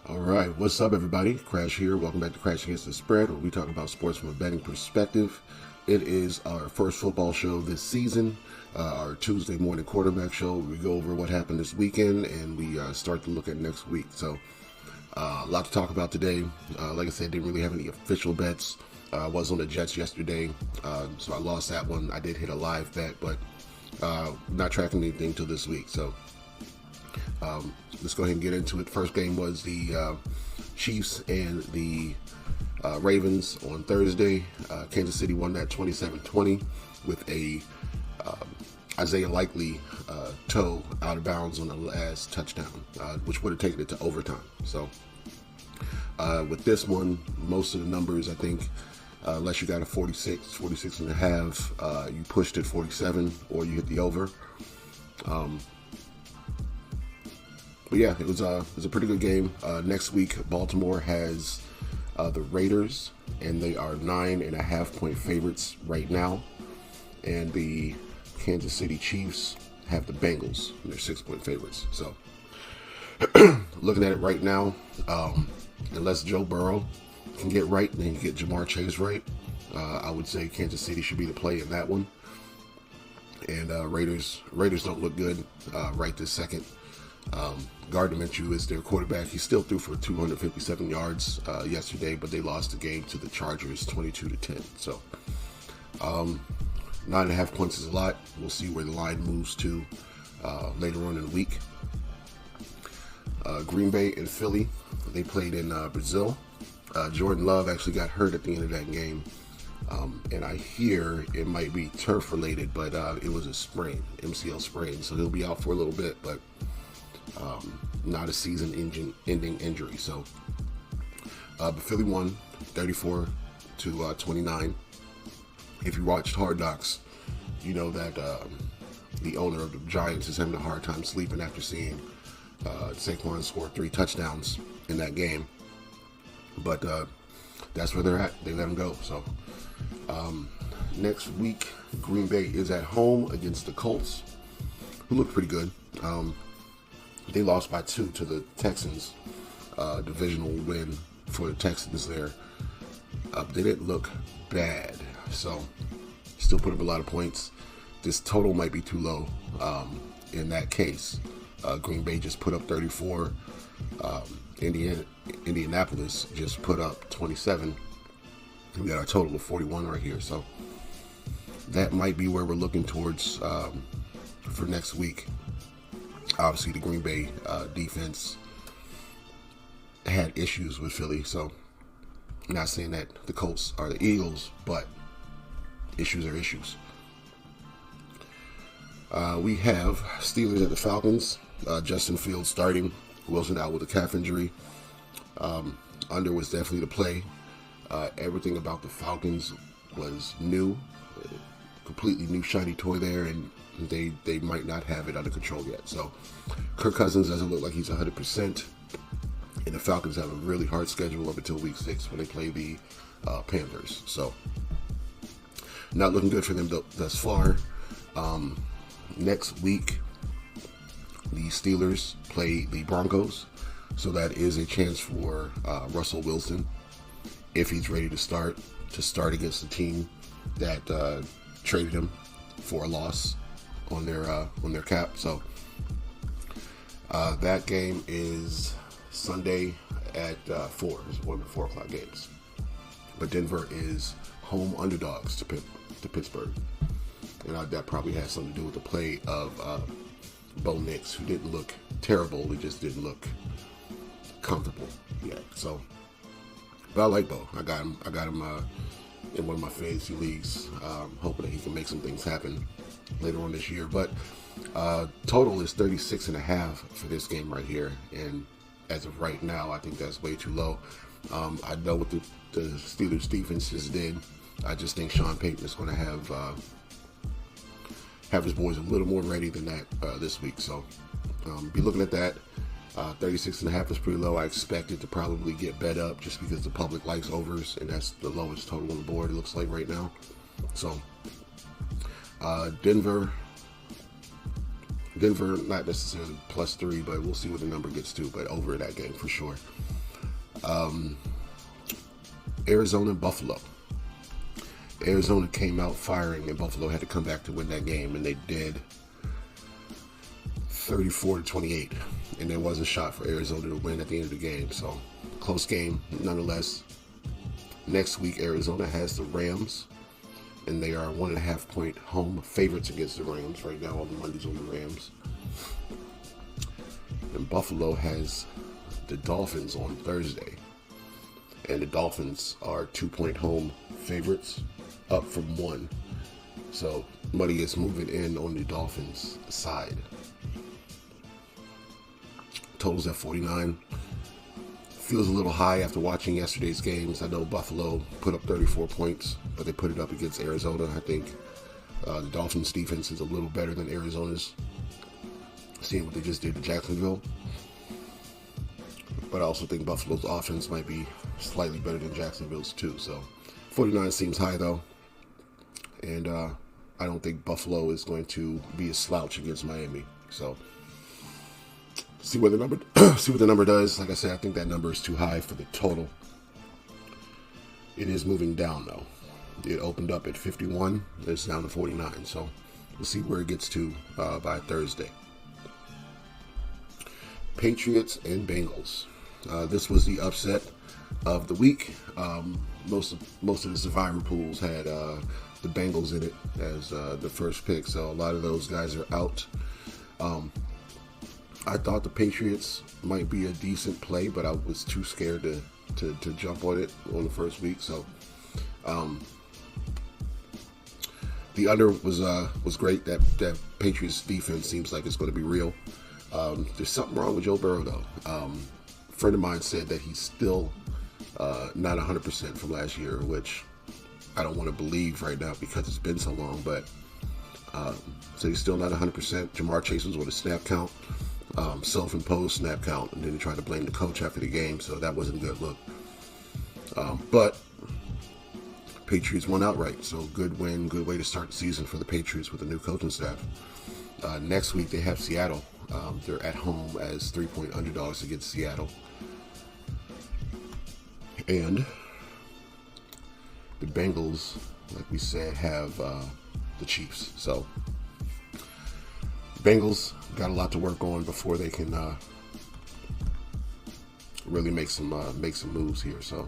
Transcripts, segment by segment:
All right, what's up, everybody? Crash here. Welcome back to Crash Against the Spread, where we talk about sports from a betting perspective. It is our first football show this season, our Tuesday morning quarterback show. We go over what happened this weekend, and we start to look at next week. So, a lot to talk about today. Like I said, didn't really have any official bets. I was on the Jets yesterday, so I lost that one. I did hit a live bet, but not tracking anything till this week. So, let's go ahead and get into it. First game was the Chiefs and the Ravens on Thursday. Kansas City won that 27-20 with a Isaiah Likely toe out of bounds on the last touchdown, which would have taken it to overtime. So with this one, most of the numbers, I think, unless you got a 46 and a half, you pushed it 47 or you hit the over. But yeah, it was a pretty good game. Next week, Baltimore has the Raiders, and they are 9.5-point favorites right now. And the Kansas City Chiefs have the Bengals, and they're 6-point favorites. So, looking at it right now, unless Joe Burrow can get right, and then you get Jamar Chase right, I would say Kansas City should be the play in that one. And Raiders don't look good right this second. Gardner Minshew is their quarterback. He still threw for 257 yards yesterday, but they lost the game to the Chargers 22-10. So 9.5 points is a lot. We'll see where the line moves to later on in the week. Green Bay and Philly, they played in Brazil. Jordan Love actually got hurt at the end of that game. And I hear it might be turf related, but it was a sprain, MCL sprain. So he'll be out for a little bit, but not a season-ending injury. So, but Philly won 34-29. If you watched Hard Knocks, you know that the owner of the Giants is having a hard time sleeping after seeing Saquon score 3 touchdowns in that game. But that's where they're at. They let him go. So next week, Green Bay is at home against the Colts, who look pretty good. They lost by 2 to the Texans. Divisional win for the Texans there. They didn't look bad, so still put up a lot of points. This total might be too low in that case. Green Bay just put up 34. Indianapolis just put up 27. We got a total of 41 right here, so that might be where we're looking towards for next week. Obviously, the Green Bay defense had issues with Philly, so I'm not saying that the Colts are the Eagles, but issues are issues. We have Steelers at the Falcons. Justin Fields starting. Wilson out with a calf injury. Under was definitely the play. Everything about the Falcons was new. Completely new shiny toy there, and they might not have it under control yet. So Kirk Cousins doesn't look like he's 100%, and the Falcons have a really hard schedule up until week 6 when they play the Panthers. So not looking good for them thus far. Next week, the Steelers play the Broncos, so that is a chance for Russell Wilson, if he's ready to start against the team that traded him for a loss on their cap. So that game is Sunday at 4. It's one of the 4 o'clock games. But Denver is home underdogs to Pittsburgh, and that probably has something to do with the play of Bo Nix, who didn't look terrible. He just didn't look comfortable yet. So, but I like Bo. I got him in one of my fantasy leagues, hoping that he can make some things happen later on this year. But total is 36.5 for this game right here, and as of right now, I think that's way too low. I know what the Steelers defense just did. I just think Sean Payton is going to have his boys a little more ready than that this week. So be looking at that. 36.5 is pretty low. I expect it to probably get bet up just because the public likes overs, and that's the lowest total on the board, it looks like right now. So Denver, not necessarily +3, but we'll see what the number gets to, but over that game for sure. Arizona and Buffalo. Arizona came out firing, and Buffalo had to come back to win that game, and they did 34-28. And there was a shot for Arizona to win at the end of the game. So, close game, nonetheless. Next week, Arizona has the Rams, and they are 1.5-point home favorites against the Rams. Right now, all the money's on the Rams. And Buffalo has the Dolphins on Thursday. And the Dolphins are 2-point home favorites, up from 1. So money is moving in on the Dolphins side. Totals at 49. Feels a little high after watching yesterday's games. I know Buffalo put up 34 points, but they put it up against Arizona. I think the Dolphins defense is a little better than Arizona's, seeing what they just did to Jacksonville. But I also think Buffalo's offense might be slightly better than Jacksonville's too. So 49 seems high though. And I don't think Buffalo is going to be a slouch against Miami. So see what the number does. Like I said, I think that number is too high for the total. It is moving down though. It opened up at 51. It's down to 49. So we'll see where it gets to by Thursday. Patriots and Bengals. This was the upset of the week. Most of the survivor pools had the Bengals in it as the first pick, so a lot of those guys are out. I thought the Patriots might be a decent play, but I was too scared to jump on it on the first week. So the under was great. That Patriots defense seems like it's going to be real. There's something wrong with Joe Burrow though. A friend of mine said that he's still not 100% from last year, which I don't want to believe right now because it's been so long. But so he's still not 100%. Jamar Chase was with a snap count, self-imposed snap count, and then he tried to blame the coach after the game, so that wasn't a good look. But Patriots won outright, so good win, good way to start the season for the Patriots with a new coaching staff. Next week they have Seattle. They're at home as 3-point underdogs against Seattle. And the Bengals, like we said, have the Chiefs. So Bengals got a lot to work on before they can really make some moves here. So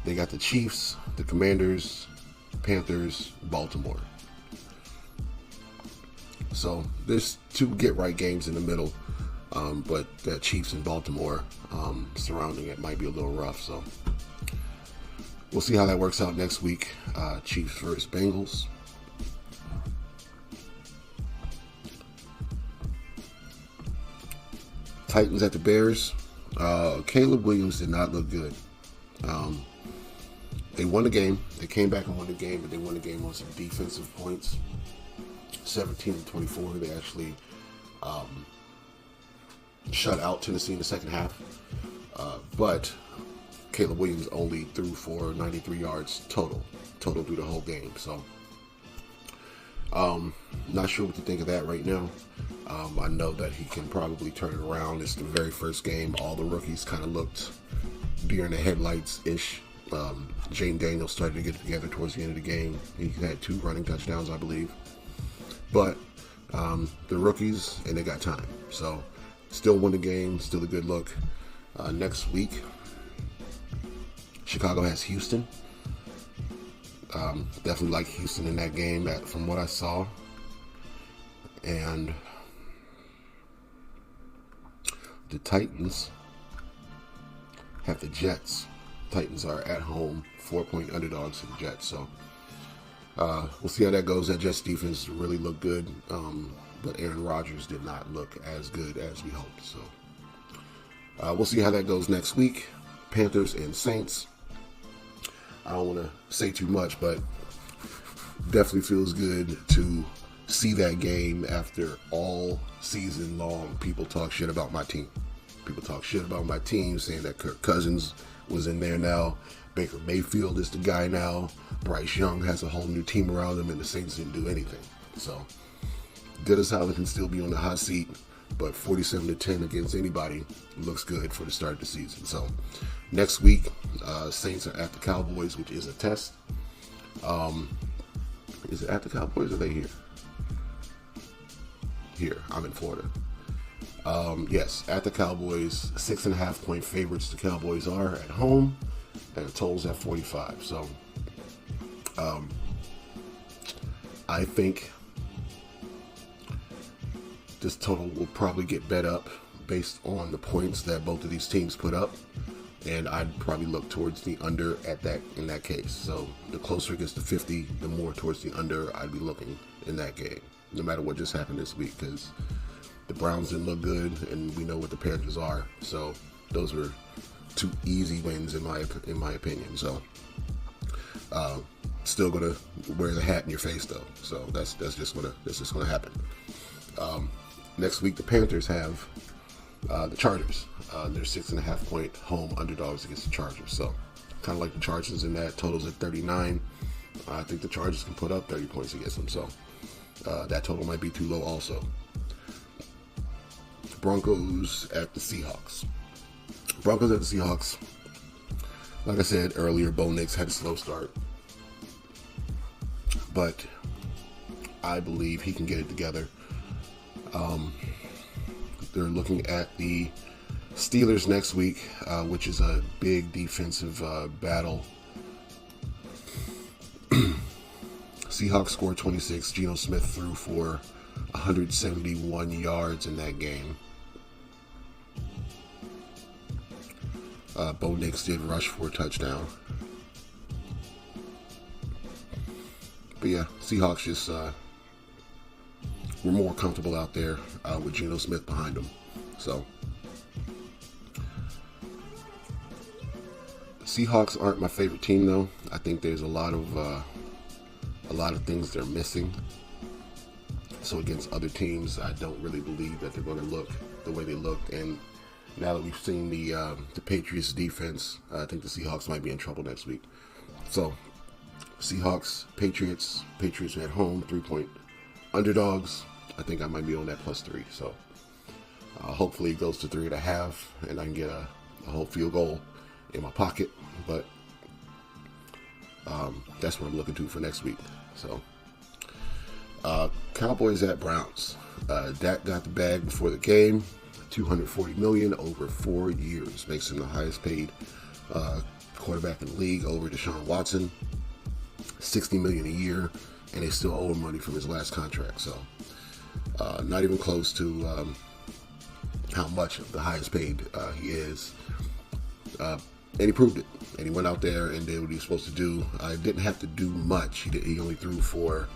they got the Chiefs, the Commanders, Panthers, Baltimore. So there's 2 get-right games in the middle, but the Chiefs and Baltimore surrounding it might be a little rough. So we'll see how that works out next week. Chiefs versus Bengals. Titans at the Bears. Caleb Williams did not look good. They won the game. They came back and won the game, but they won the game on some defensive points. 17-24. They actually shut out Tennessee in the second half. But Caleb Williams only threw for 93 yards total through the whole game. So not sure what to think of that right now. I know that he can probably turn it around. It's the very first game. All the rookies kind of looked deer in the headlights-ish. Jane Daniels started to get together towards the end of the game. He had 2 running touchdowns, I believe. But the rookies, and they got time. So still win the game, still a good look. Next week, Chicago has Houston. Definitely like Houston in that game from what I saw. And the Titans have the Jets. Titans are at home, 4-point underdogs to the Jets. So we'll see how that goes. That Jets defense really looked good, but Aaron Rodgers did not look as good as we hoped. So we'll see how that goes next week. Panthers and Saints. I don't want to say too much, but definitely feels good to see that game after all season long. People talk shit about my team. People talk shit about my team, saying that Kirk Cousins was in there now. Baker Mayfield is the guy now. Bryce Young has a whole new team around him, and the Saints didn't do anything. So Dennis Allen can still be on the hot seat. but 47-10 against anybody looks good for the start of the season. So next week, Saints are at the Cowboys, which is a test. Is it at the Cowboys or are they here? Here, I'm in Florida. Yes, at the Cowboys, 6.5 point favorites the Cowboys are at home, and the total's at 45. So I think this total will probably get bet up based on the points that both of these teams put up, and I'd probably look towards the under in that case. So the closer it gets to 50, the more towards the under I'd be looking in that game, no matter what just happened this week, because the Browns didn't look good, and we know what the Panthers are. So those were two easy wins in my opinion. So still gonna wear the hat in your face though. So that's just gonna happen. Next week the Panthers have the Chargers. They're 6.5 point home underdogs against the Chargers. So kind of like the Chargers in that. Totals at 39. I think the Chargers can put up 30 points against them. So that total might be too low also. Broncos at the Seahawks. Broncos at the Seahawks. Like I said earlier, Bo Nix had a slow start, but I believe he can get it together. They're looking at the Steelers next week, which is a big defensive battle. Seahawks scored 26. Geno Smith threw for 171 yards in that game. Bo Nix did rush for a touchdown. But yeah, Seahawks just were more comfortable out there with Geno Smith behind them. So Seahawks aren't my favorite team though. I think there's a lot of things they're missing. So against other teams, I don't really believe that they're going to look the way they looked. And now that we've seen the Patriots defense, I think the Seahawks might be in trouble next week. So Seahawks, Patriots are at home, 3-point underdogs. I think I might be on that +3. So hopefully it goes to 3.5, and I can get a whole field goal in my pocket. But that's what I'm looking to for next week. So Cowboys at Browns. Dak got the bag before the game. $240 million over 4 years, makes him the highest paid quarterback in the league over Deshaun Watson. $60 million a year, and they still owe him money from his last contract. So not even close to how much of the highest paid he is. And he proved it. And he went out there and did what he was supposed to do. Didn't have to do much. He only threw for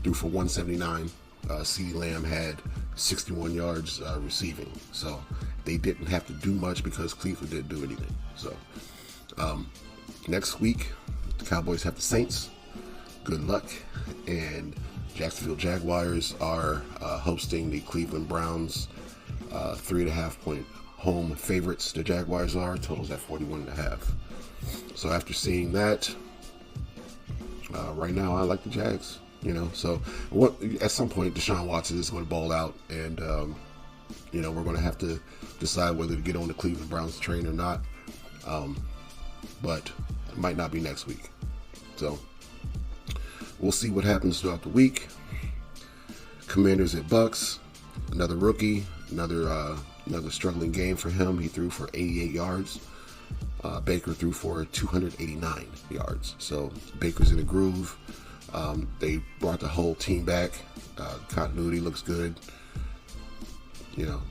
179. CeeDee Lamb had 61 yards receiving. So they didn't have to do much because Cleveland didn't do anything. So next week, the Cowboys have the Saints. Good luck. And Jacksonville Jaguars are hosting the Cleveland Browns. 3.5 point home favorites. The Jaguars are. Totals at 41.5. So after seeing that, right now I like the Jags. So at some point Deshaun Watson is going to ball out, and we're going to have to decide whether to get on the Cleveland Browns train or not. But it might not be next week. So we'll see what happens throughout the week. Commanders at Bucks. Another rookie. Another struggling game for him. He threw for 88 yards. Baker threw for 289 yards. So Baker's in a groove. They brought the whole team back. Continuity looks good.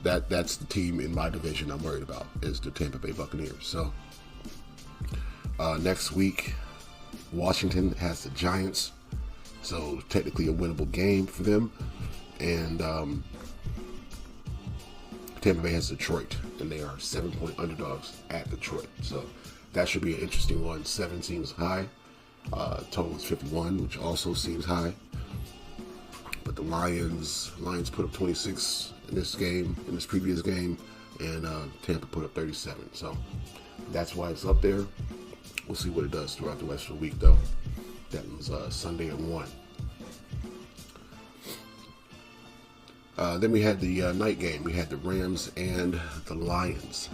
That's the team in my division I'm worried about, is the Tampa Bay Buccaneers. So next week, Washington has the Giants. So technically a winnable game for them. And Tampa Bay has Detroit, and they are 7-point underdogs at Detroit. So that should be an interesting one. 7 seems high. Total is 51, which also seems high. But the Lions put up 26 in this previous game, and Tampa put up 37. So that's why it's up there. We'll see what it does throughout the rest of the week, though. That was Sunday at 1. Then we had the night game. We had the Rams and the Lions.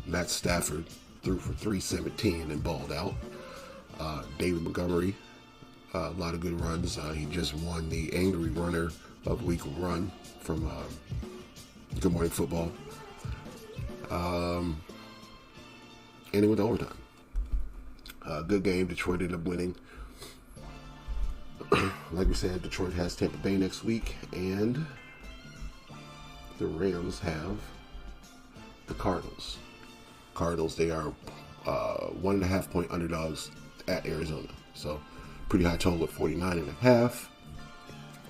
Matt Stafford threw for 317 and balled out. David Montgomery, a lot of good runs. He just won the Angry Runner of Week run from Good Morning Football. And it went to overtime. Good game. Detroit ended up winning. Like we said, Detroit has Tampa Bay next week, and the Rams have the Cardinals. Cardinals, they are 1.5 point underdogs at Arizona. So pretty high total at 49.5.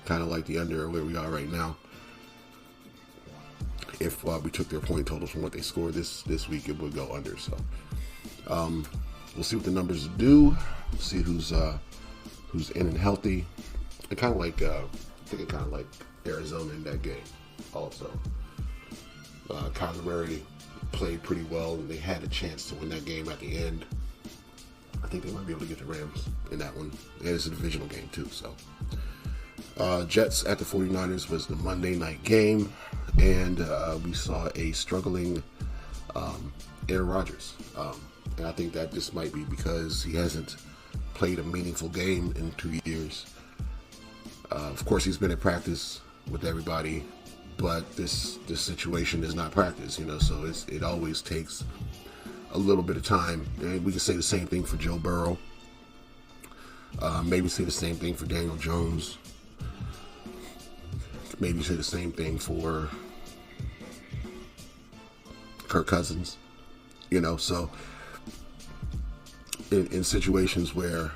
Kind of like the under where we are right now. If we took their point totals from what they scored this week, it would go under. So we'll see what the numbers do. We'll see who's in and healthy. I kind of like Arizona in that game also. Kyler Murray played pretty well, and they had a chance to win that game at the end. I think they might be able to get the Rams in that one. And it's a divisional game too. So Jets at the 49ers was the Monday night game, and we saw a struggling Aaron Rodgers. And I think that this might be because he hasn't played a meaningful game in 2 years. Of course, he's been at practice with everybody, but this situation is not practice, so it always takes a little bit of time. And we can say the same thing for Joe Burrow. Maybe say the same thing for Daniel Jones. Maybe say the same thing for Kirk Cousins. So in situations where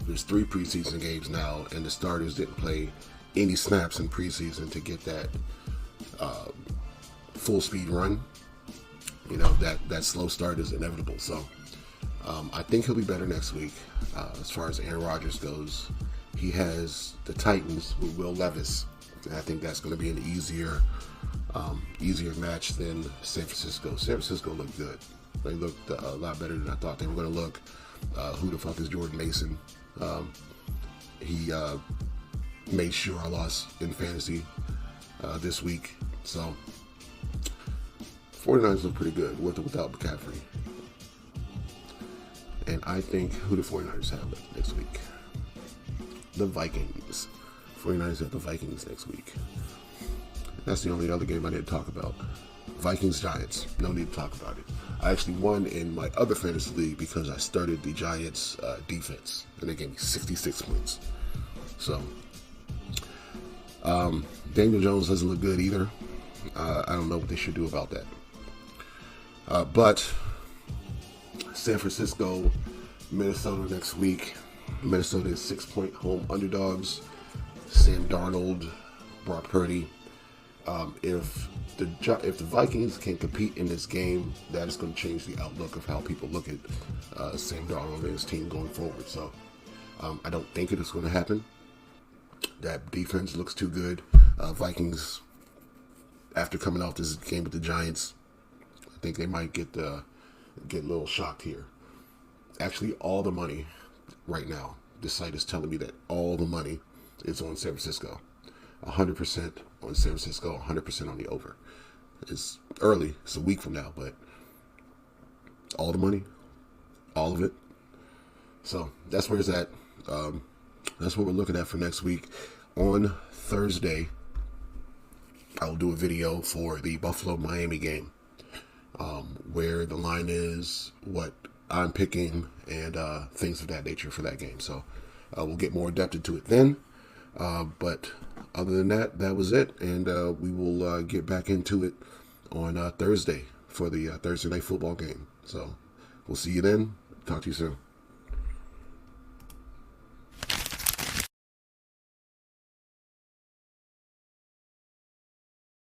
there's 3 preseason games now and the starters didn't play any snaps in preseason to get that full speed run, that slow start is inevitable. So I think he'll be better next week. As far as Aaron Rodgers goes, he has the Titans with Will Levis, and I think that's going to be an easier match than San Francisco. San Francisco looked good. They looked a lot better than I thought they were going to look. Who the fuck is Jordan Mason? He made sure I lost in fantasy this week. So 49ers look pretty good with or without McCaffrey. And I think who the 49ers have next week? The Vikings. 49ers have the Vikings next week. That's the only other game I didn't talk about. Vikings-Giants. No need to talk about it. I actually won in my other fantasy league because I started the Giants defense, and they gave me 66 points. So, Daniel Jones doesn't look good either. I don't know what they should do about that. But San Francisco, Minnesota next week. Minnesota is 6-point home underdogs. Sam Darnold, Brock Purdy. If the Vikings can compete in this game, that is going to change the outlook of how people look at Sam Darnold and his team going forward. So I don't think it is going to happen. That defense looks too good. Vikings, after coming off this game with the Giants, I think they might get a little shocked here. Actually, all the money right now, this site is telling me that all the money is on San Francisco. 100% on San Francisco, 100% on the over. It's early, it's a week from now, but all the money, all of it. So that's where it's at. That's what we're looking at for next week. On Thursday, I will do a video for the Buffalo-Miami game, where the line is, what I'm picking, and things of that nature for that game. So we'll get more adept into it then. But other than that, that was it. And we will get back into it on Thursday for the Thursday night football game. So we'll see you then. Talk to you soon.